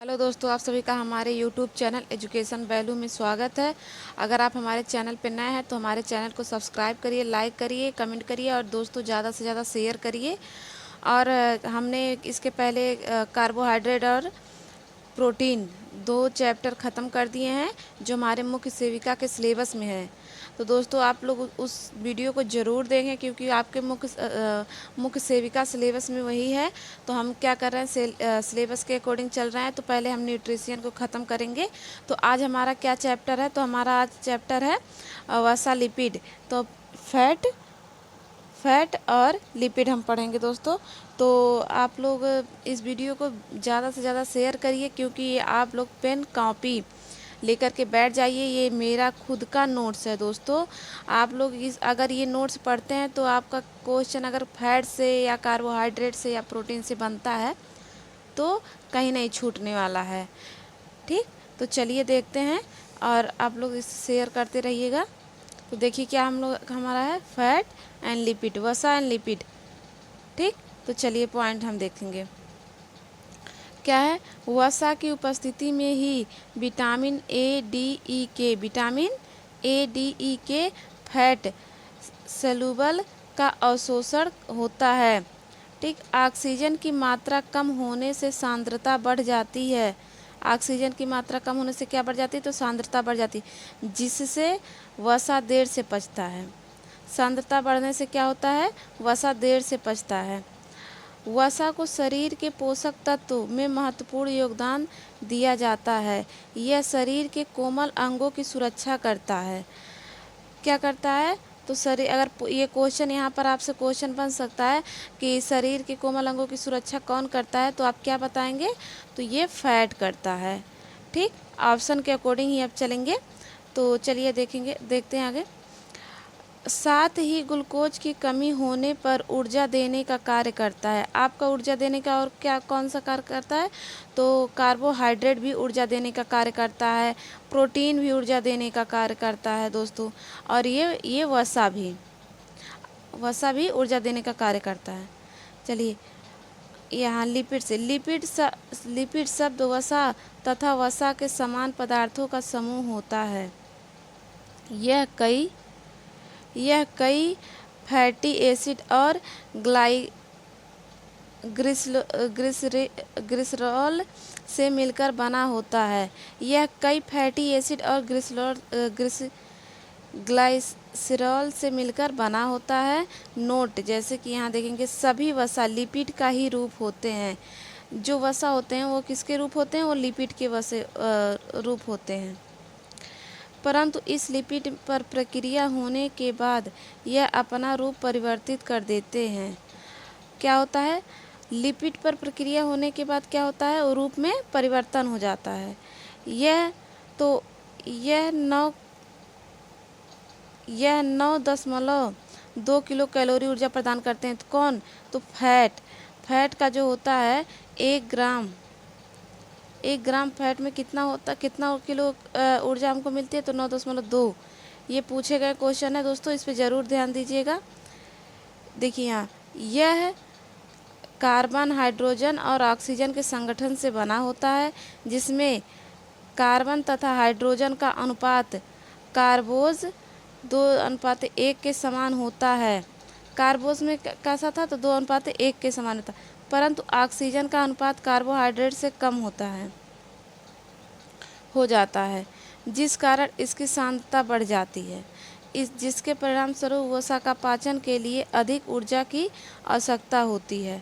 Hello दोस्तों, आप सभी का हमारे यूट्यूब चैनल एजुकेशन वैल्यू में स्वागत है। अगर आप हमारे चैनल पर नए हैं तो हमारे चैनल को सब्सक्राइब करिए, लाइक करिए, कमेंट करिए और दोस्तों ज़्यादा से ज़्यादा शेयर करिए। और हमने इसके पहले कार्बोहाइड्रेट और प्रोटीन 2 चैप्टर ख़त्म कर दिए हैं जो हमारे मुख्य सेविका के सिलेबस में है। तो दोस्तों आप लोग उस वीडियो को ज़रूर देखें क्योंकि आपके मुख्य सेविका सिलेबस में वही है। तो हम क्या कर रहे हैं, सिलेबस के अकॉर्डिंग चल रहे हैं। तो पहले हम न्यूट्रिशन को ख़त्म करेंगे। तो आज हमारा क्या चैप्टर है, तो हमारा आज चैप्टर है वसा लिपिड। तो फैट और लिपिड हम पढ़ेंगे दोस्तों। तो आप लोग इस वीडियो को ज़्यादा से ज़्यादा शेयर करिए क्योंकि आप लोग पेन कॉपी लेकर के बैठ जाइए। ये मेरा खुद का नोट्स है दोस्तों। आप लोग अगर ये नोट्स पढ़ते हैं तो आपका क्वेश्चन अगर फैट से या कार्बोहाइड्रेट से या प्रोटीन से बनता है तो कहीं नहीं छूटने वाला है। ठीक, तो चलिए देखते हैं और आप लोग इसे शेयर करते रहिएगा। तो देखिए क्या हमारा है, फैट एंड लिपिड, वसा एंड लिपिड। ठीक, तो चलिए पॉइंट हम देखेंगे। क्या है, वसा की उपस्थिति में ही विटामिन ए डी ई के फैट सेलुबल का अवशोषण होता है। ठीक, ऑक्सीजन की मात्रा कम होने से सांद्रता बढ़ जाती है। ऑक्सीजन की मात्रा कम होने से क्या बढ़ जाती है, तो सांद्रता बढ़ जाती है, जिससे वसा देर से पचता है। सांद्रता बढ़ने से क्या होता है, वसा देर से पचता है। वसा को शरीर के पोषक तत्व में महत्वपूर्ण योगदान दिया जाता है। यह शरीर के कोमल अंगों की सुरक्षा करता है। क्या करता है, तो शरीर, अगर ये क्वेश्चन यहाँ पर आपसे क्वेश्चन बन सकता है कि शरीर के कोमल अंगों की सुरक्षा कौन करता है, तो आप क्या बताएंगे, तो ये फैट करता है। ठीक, ऑप्शन के अकॉर्डिंग ही अब चलेंगे। तो चलिए देखते हैं आगे। साथ ही ग्लूकोज की कमी होने पर ऊर्जा देने का कार्य करता है। आपका ऊर्जा देने का और क्या कौन सा कार्य करता है, तो कार्बोहाइड्रेट भी ऊर्जा देने का कार्य करता है, प्रोटीन भी ऊर्जा देने का कार्य करता है दोस्तों। और ये वसा भी ऊर्जा देने का कार्य करता है। चलिए यहाँ लिपिड शब्द वसा तथा वसा के समान पदार्थों का समूह होता है। यह कई फैटी एसिड और ग्लिसरॉल से मिलकर बना होता है। यह कई फैटी एसिड और ग्लाइसरॉल से मिलकर बना होता है। नोट, जैसे कि यहाँ देखेंगे, सभी वसा लिपिड का ही रूप होते हैं। जो वसा होते हैं वो किसके रूप होते हैं, वो लिपिड के रूप होते हैं। परंतु इस लिपिड पर प्रक्रिया होने के बाद यह अपना रूप परिवर्तित कर देते हैं। क्या होता है, लिपिड पर प्रक्रिया होने के बाद क्या होता है, वो रूप में परिवर्तन हो जाता है। यह 9.2 किलो कैलोरी ऊर्जा प्रदान करते हैं। तो कौन, तो फैट का जो होता है 1 ग्राम फैट में कितना किलो ऊर्जा हमको मिलती है, तो 9.2। ये पूछे गए क्वेश्चन है दोस्तों, इस पे ज़रूर ध्यान दीजिएगा। देखिए यहाँ, यह कार्बन, हाइड्रोजन और ऑक्सीजन के संगठन से बना होता है, जिसमें कार्बन तथा हाइड्रोजन का अनुपात कार्बोज 2:1 के समान होता है। कार्बोज में कैसा था, तो 2:1 के समान होता, परंतु ऑक्सीजन का अनुपात कार्बोहाइड्रेट से कम हो जाता है, जिस कारण इसकी सांद्रता बढ़ जाती है, जिसके परिणाम स्वरूप वसा का पाचन के लिए अधिक ऊर्जा की आवश्यकता होती है।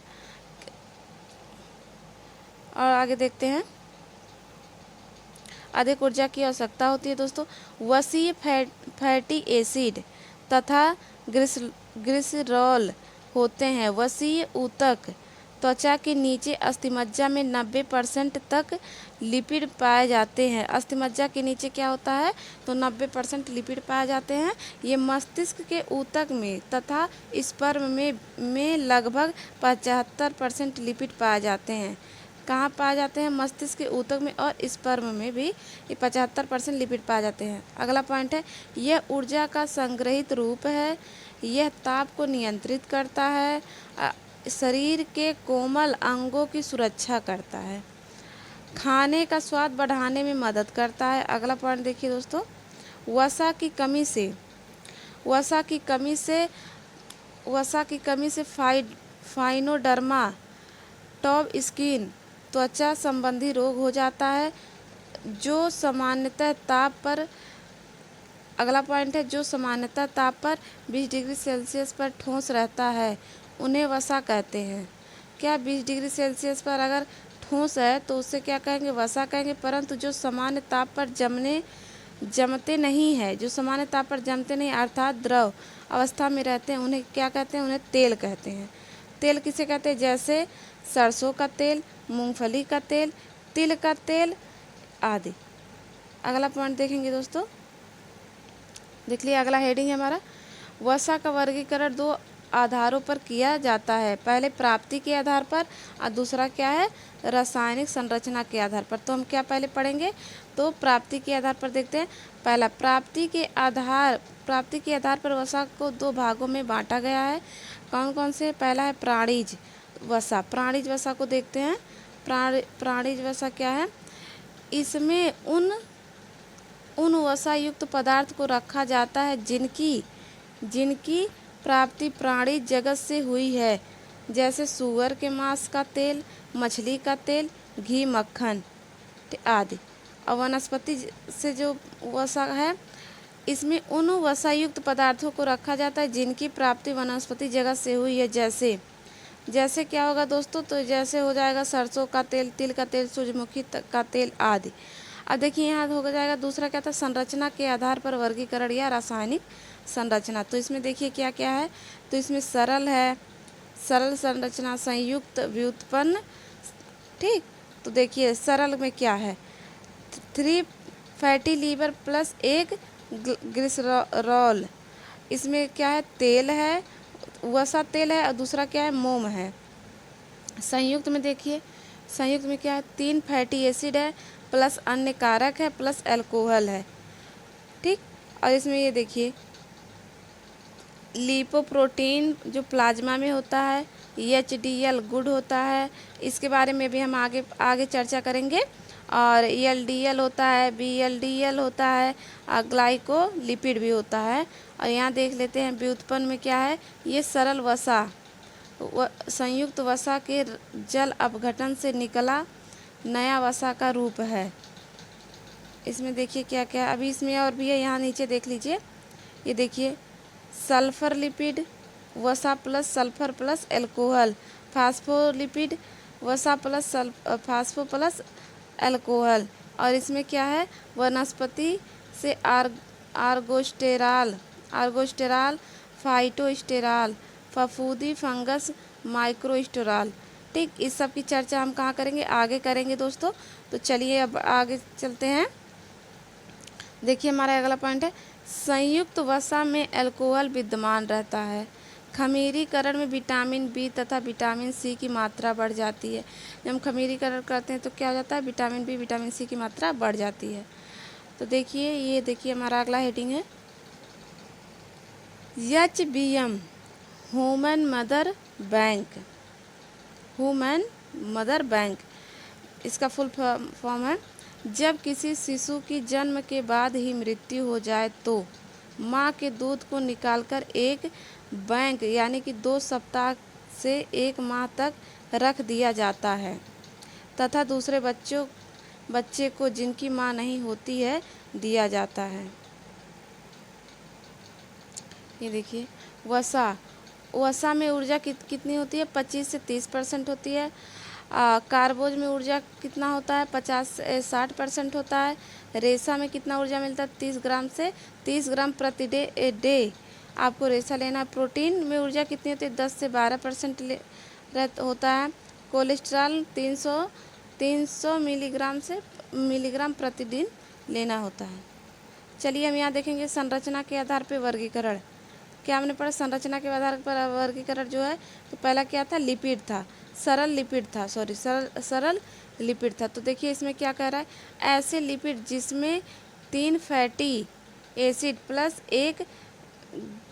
और आगे देखते हैं, अधिक ऊर्जा की आवश्यकता होती है दोस्तों। वसीय फैटी एसिड तथा ग्लिसरॉल होते हैं। वसीय ऊतक त्वचा के नीचे अस्थिमज्जा में 90% तक लिपिड पाए जाते हैं। अस्थिमज्जा के नीचे क्या होता है, तो 90% लिपिड पाए जाते हैं। ये मस्तिष्क के ऊतक में तथा स्पर्म में लगभग 75% लिपिड पाए जाते हैं। कहाँ पाए जाते हैं, मस्तिष्क के ऊतक में और स्पर्म में भी 75% लिपिड पाए जाते हैं। अगला पॉइंट है, यह ऊर्जा का संग्रहित रूप है। यह ताप को नियंत्रित करता है, शरीर के कोमल अंगों की सुरक्षा करता है। खाने का स्वाद बढ़ाने में मदद करता है। अगला पॉइंट देखिए दोस्तों, वसा की कमी से वसा की कमी से वसा की कमी से फाइनोडर्मा टॉप स्किन त्वचा संबंधी रोग हो जाता है, जो सामान्यतः ताप पर अगला पॉइंट है, जो सामान्यतः ताप पर 20 डिग्री सेल्सियस पर ठोस रहता है, उन्हें वसा कहते हैं। क्या 20 डिग्री सेल्सियस पर अगर ठोस है तो उसे क्या कहेंगे, वसा कहेंगे। परंतु जो सामान्य ताप पर जमते नहीं है, जो सामान्य ताप पर जमते नहीं अर्थात द्रव अवस्था में रहते हैं, उन्हें क्या कहते हैं, उन्हें तेल कहते हैं। तेल किसे कहते हैं, जैसे सरसों का तेल, मूंगफली का तेल, तिल का तेल आदि। अगला पॉइंट देखेंगे दोस्तों, देख लिया, अगला हेडिंग है हमारा, वसा का वर्गीकरण दो आधारों पर किया जाता है। पहले प्राप्ति के आधार पर और दूसरा क्या है, रासायनिक संरचना के आधार पर। तो हम क्या पहले पढ़ेंगे, तो प्राप्ति के आधार पर देखते हैं। पहला, प्राप्ति के आधार पर वसा को दो भागों में बांटा गया है। कौन कौन से, पहला है प्राणिज वसा। प्राणिज वसा को देखते हैं। प्राणिज वसा क्या है, इसमें उन वसा युक्त पदार्थ को रखा जाता है जिनकी प्राप्ति प्राणिज जगत से हुई है, जैसे सूअर के मांस का तेल, मछली का तेल, घी, मक्खन आदि। और वनस्पति से जो वसा है, इसमें उन वसा युक्त पदार्थों को रखा जाता है जिनकी प्राप्ति वनस्पति जगत से हुई है, जैसे क्या होगा दोस्तों, तो जैसे हो जाएगा सरसों का तेल, तिल का तेल, सूरजमुखी का तेल आदि। अब देखिए यहाँ हो जाएगा दूसरा क्या था, संरचना के आधार पर वर्गीकरण या रासायनिक संरचना। तो इसमें देखिए क्या क्या है, तो इसमें सरल संरचना, संयुक्त, व्युत्पन्न। ठीक, तो देखिए सरल में क्या है, 3 फैटी लीवर प्लस 1 ग्लिसरॉल। इसमें क्या है, तेल है, वसा तेल है, और दूसरा क्या है, मोम है। संयुक्त में देखिए, संयुक्त में क्या है, 3 फैटी एसिड है प्लस अन्य कारक है प्लस अल्कोहल है। ठीक, और इसमें ये देखिए लिपोप्रोटीन जो प्लाज्मा में होता है, HDL गुड होता है, इसके बारे में भी हम आगे चर्चा करेंगे। और LDL होता है, VLDL होता है, और ग्लाइकोलिपिड भी होता है। और यहाँ देख लेते हैं व्युत्पन्न में क्या है, ये सरल वसा संयुक्त वसा के जल अपघटन से निकला नया वसा का रूप है। इसमें देखिए क्या क्या, अभी इसमें और भी है, यहाँ नीचे देख लीजिए, ये देखिए सल्फर लिपिड वसा plus sulphur plus alcohol, phospholipid वसा प्लस फास्फो प्लस अल्कोहल। और इसमें क्या है, वनस्पति से आर्गोस्टेराल, फाइटोस्टेराल, फफूंदी, फंगस, माइक्रोस्टेराल। ठीक, इस सब की चर्चा हम कहाँ करेंगे, आगे करेंगे दोस्तों। तो चलिए अब आगे चलते हैं। देखिए हमारा अगला पॉइंट है, संयुक्त वसा में अल्कोहल विद्यमान रहता है। खमीरीकरण में विटामिन बी तथा विटामिन सी की मात्रा बढ़ जाती है। जब हम खमीरीकरण करते हैं तो क्या हो जाता है, विटामिन बी विटामिन सी की मात्रा बढ़ जाती है। तो देखिए ये देखिए हमारा अगला हेडिंग है, HBM ह्यूमन मदर बैंक। इसका फुल फॉर्म है, जब किसी शिशु की जन्म के बाद ही मृत्यु हो जाए तो माँ के दूध को निकालकर एक बैंक यानी कि 2 सप्ताह से 1 माह तक रख दिया जाता है तथा दूसरे बच्चे को जिनकी माँ नहीं होती है दिया जाता है। ये देखिए वसा में ऊर्जा कितनी होती है, 25 से 30% होती है। कार्बोज में ऊर्जा कितना होता है, 50 से 60% होता है। रेशा में कितना ऊर्जा मिलता है, 30 ग्राम प्रति डे आपको रेशा लेना है। प्रोटीन में ऊर्जा कितनी होती है, 10 से 12% होता है। कोलेस्ट्रॉल 300 मिलीग्राम प्रतिदिन लेना होता है। चलिए हम यहाँ देखेंगे संरचना के आधार पर वर्गीकरण। क्या हमने पढ़ा, संरचना के आधार पर वर्गीकरण जो है, तो पहला क्या था, लिपिड था, सरल लिपिड था। तो देखिए इसमें क्या कह रहा है, ऐसे लिपिड जिसमें 3 फैटी एसिड प्लस 1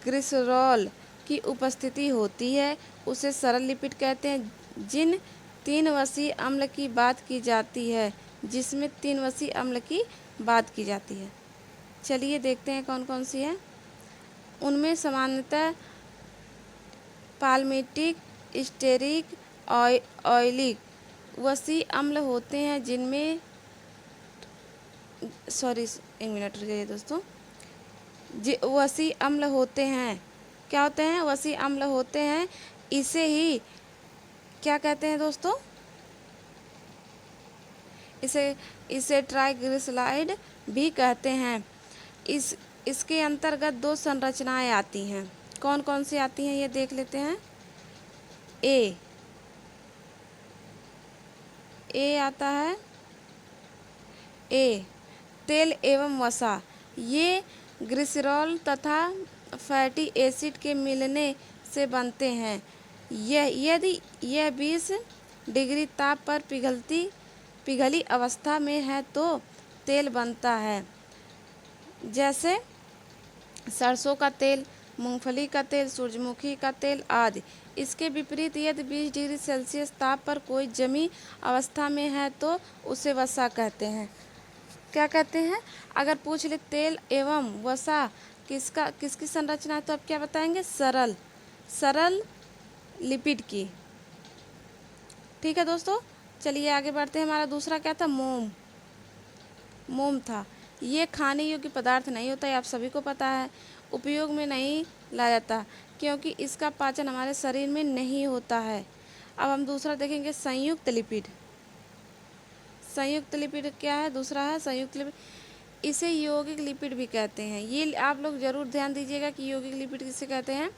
ग्लिसरॉल की उपस्थिति होती है उसे सरल लिपिड कहते हैं। जिन 3 वसीय अम्ल की बात की जाती है जिसमें 3 वसी अम्ल की बात की जाती है। चलिए देखते हैं कौन कौन सी है। उनमें सामान्यतः पाल्मिटिक, स्टेरिक, ऑयलिक वसी अम्ल होते हैं, जिनमें सॉरी एक मिनट रुकिए दोस्तों, वसी अम्ल होते हैं। क्या होते हैं? वसी अम्ल होते हैं। इसे ही क्या कहते हैं दोस्तों? इसे इसे ट्राइग्लिसराइड भी कहते हैं। इसके अंतर्गत 2 संरचनाएं आती हैं। कौन कौन सी आती हैं ये देख लेते हैं। ए ए आता है। ए तेल एवं वसा, ये ग्लिसरॉल तथा फैटी एसिड के मिलने से बनते हैं। यदि यह 20 डिग्री ताप पर पिघली अवस्था में है तो तेल बनता है, जैसे सरसों का तेल, मूंगफली का तेल, सूरजमुखी का तेल आदि। इसके विपरीत यदि 20 डिग्री सेल्सियस ताप पर कोई जमी अवस्था में है तो उसे वसा कहते हैं। क्या कहते हैं? अगर पूछ ले तेल एवं वसा किसकी संरचना है, तो आप क्या बताएंगे? सरल लिपिड की। ठीक है दोस्तों, चलिए आगे बढ़ते हैं। हमारा दूसरा क्या था? मोम था। ये खाने योग्य पदार्थ नहीं होता है, आप सभी को पता है। उपयोग में नहीं लाया जाता क्योंकि इसका पाचन हमारे शरीर में नहीं होता है। अब हम दूसरा देखेंगे, संयुक्त लिपिड। संयुक्त लिपिड क्या है? दूसरा है संयुक्त लिपिड। इसे यौगिक लिपिड भी कहते हैं। ये आप लोग जरूर ध्यान दीजिएगा कि यौगिक लिपिड किसे कहते हैं।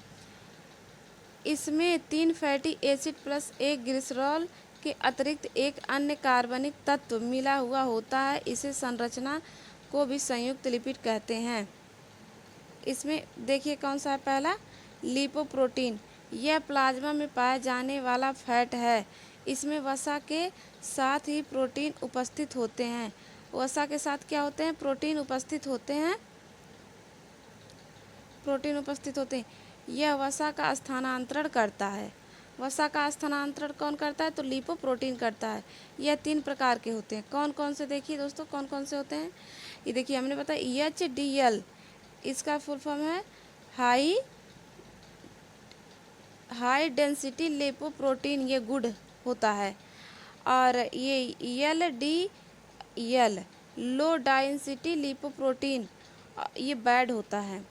इसमें 3 फैटी एसिड प्लस 1 ग्लिसरॉल के अतिरिक्त एक अन्य कार्बनिक तत्व मिला हुआ होता है। इसे संरचना को भी संयुक्त लिपिड कहते हैं। इसमें देखिए कौन सा है? पहला लिपोप्रोटीन। यह प्लाज्मा में पाए जाने वाला फैट है। इसमें वसा के साथ ही प्रोटीन उपस्थित होते हैं। वसा के साथ क्या होते हैं? प्रोटीन उपस्थित होते हैं। प्रोटीन उपस्थित होते हैं। यह वसा का स्थानांतरण करता है। वसा का स्थानांतरण कौन करता है? तो लिपोप्रोटीन करता है। यह 3 प्रकार के होते हैं। कौन कौन से? देखिए दोस्तों कौन कौन से होते हैं। ये देखिए हमने बताया HDL, इसका फुल फॉर्म है हाई डेंसिटी लिपोप्रोटीन, ये गुड होता है। और ये LDL लो डेंसिटी लिपोप्रोटीन, ये बैड होता है।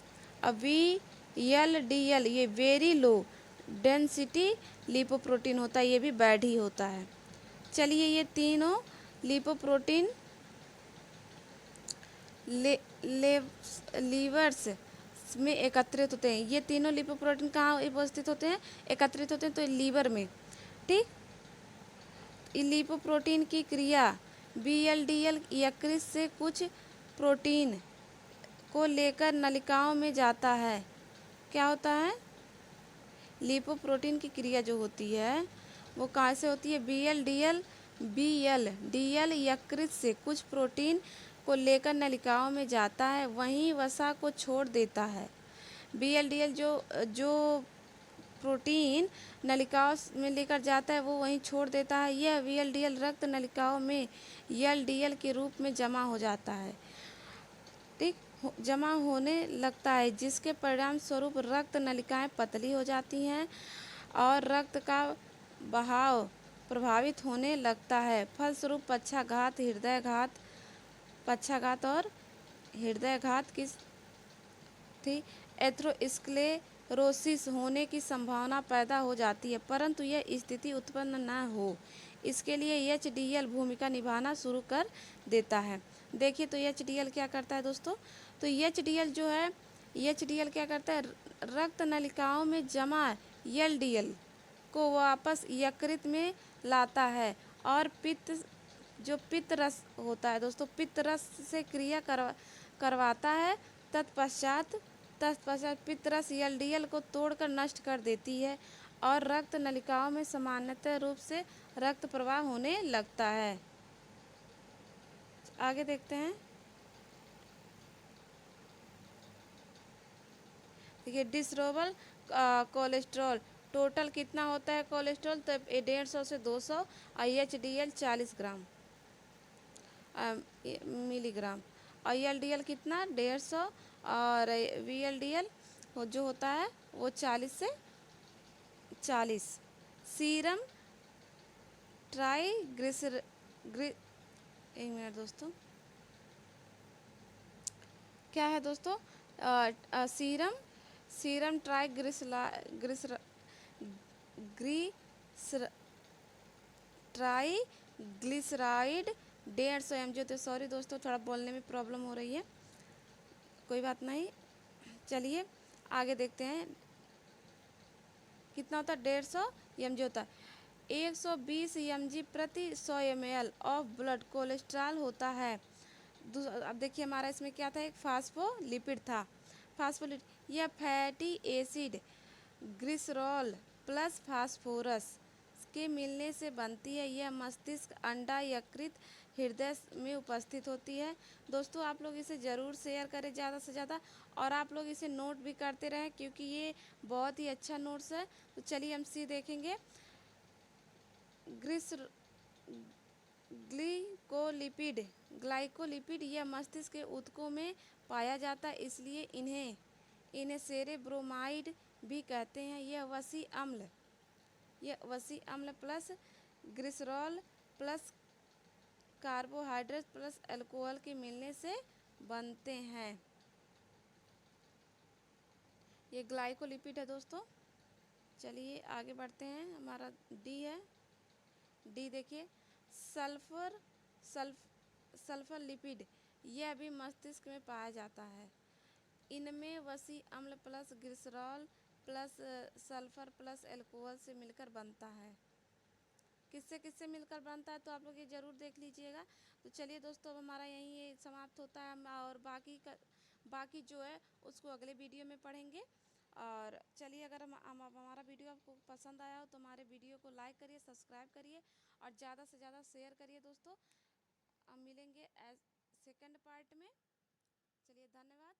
अभी LDL ये वेरी लो डेंसिटी लिपोप्रोटीन होता है, ये भी बैड ही होता है। चलिए ये तीनों लिपोप्रोटीन लीवर्स में एकत्रित होते हैं। ये तीनों लिपोप्रोटीन कहाँ उपस्थित होते हैं? एकत्रित होते हैं तो लीवर में। ठीक, लिपोप्रोटीन की क्रिया VLDL यकृत से कुछ प्रोटीन को लेकर नलिकाओं में जाता है। क्या होता है? लिपोप्रोटीन की क्रिया जो होती है वो कहाँ से होती है? BLDL यकृत से कुछ प्रोटीन को लेकर नलिकाओं में जाता है, वहीं वसा को छोड़ देता है। BLDL जो प्रोटीन नलिकाओं में लेकर जाता है वो वहीं छोड़ देता है। यह VLDL रक्त नलिकाओं में LDL के रूप में जमा हो जाता है। ठीक, जमा होने लगता है, जिसके परिणाम स्वरूप रक्त नलिकाएं पतली हो जाती हैं और रक्त का बहाव प्रभावित होने लगता है। फलस्वरूप पक्षाघात और हृदय घात की एथेरोस्क्लेरोसिस होने की संभावना पैदा हो जाती है, परंतु यह स्थिति उत्पन्न न हो इसके लिए HDL भूमिका निभाना शुरू कर देता है। देखिए तो HDL क्या करता है दोस्तों? तो HDL जो है, HDL क्या करता है? रक्त नलिकाओं में जमा LDL को वापस यकृत में लाता है और पित्त रस होता है दोस्तों, पित्त रस से क्रिया करवाता है। तत्पश्चात पित्त रस LDL को तोड़कर नष्ट कर देती है और रक्त नलिकाओं में सामान्यतः रूप से रक्त प्रवाह होने लगता है। आगे देखते हैं। देखिए डिसरोबल कोलेस्ट्रॉल टोटल कितना होता है कोलेस्ट्रॉल? तो 150 से 200 और HDL 40 ग्राम। मिलीग्राम। और एलडीएल कितना 150, और वीएलडीएल जो होता है वो 40 से 40। सीरम ट्राइग्लिसर एक मिनट दोस्तों, क्या है दोस्तों? सीरम सीरम ट्राइग्लिसरा ग्लिसरा ग्लिसर ट्राइग्लिसराइड 150 mg होते। सॉरी दोस्तों, थोड़ा बोलने में प्रॉब्लम हो रही है, कोई बात नहीं। चलिए आगे देखते हैं कितना होता है। 150 mg होता है। 120 mg प्रति 100 ml ऑफ ब्लड कोलेस्ट्रॉल होता है। अब देखिए हमारा इसमें क्या था, एक फास्फोलिपिड था। फास्फोलिपिड यह fatty acid glycerol plus phosphorus के मिलने से बनती है। यह मस्तिष्क, अंडा, यकृत, हृदय में उपस्थित होती है। दोस्तों आप लोग इसे ज़रूर शेयर करें ज़्यादा से ज़्यादा, और आप लोग इसे नोट भी करते रहें क्योंकि ये बहुत ही अच्छा नोट्स है। तो चलिए हम सी देखेंगे। ग्लिसर ग्लाइकोलिपिड यह मस्तिष्क के ऊतकों में पाया जाता है, इसलिए इन्हें सेरेब्रोमाइड भी कहते हैं। यह वसी अम्ल plus glycerol plus carbohydrate plus alcohol के मिलने से बनते हैं। ये ग्लाइकोलिपिड है दोस्तों। चलिए आगे बढ़ते हैं। हमारा डी है। डी देखिए, सल्फर सल्फर लिपिड यह भी मस्तिष्क में पाया जाता है। इनमें वसी अम्ल plus glycerol plus sulphur plus alcohol से मिलकर बनता है। किससे किससे मिलकर बनता है तो आप लोग ये ज़रूर देख लीजिएगा। तो चलिए दोस्तों, अब हमारा यहीं ये समाप्त होता है, और बाकी जो है उसको अगले वीडियो में पढ़ेंगे। और चलिए, अगर हमारा वीडियो आपको पसंद आया हो तो हमारे वीडियो को लाइक करिए, सब्सक्राइब करिए और ज़्यादा से ज़्यादा शेयर करिए दोस्तों। अब मिलेंगे सेकंड पार्ट में। चलिए धन्यवाद।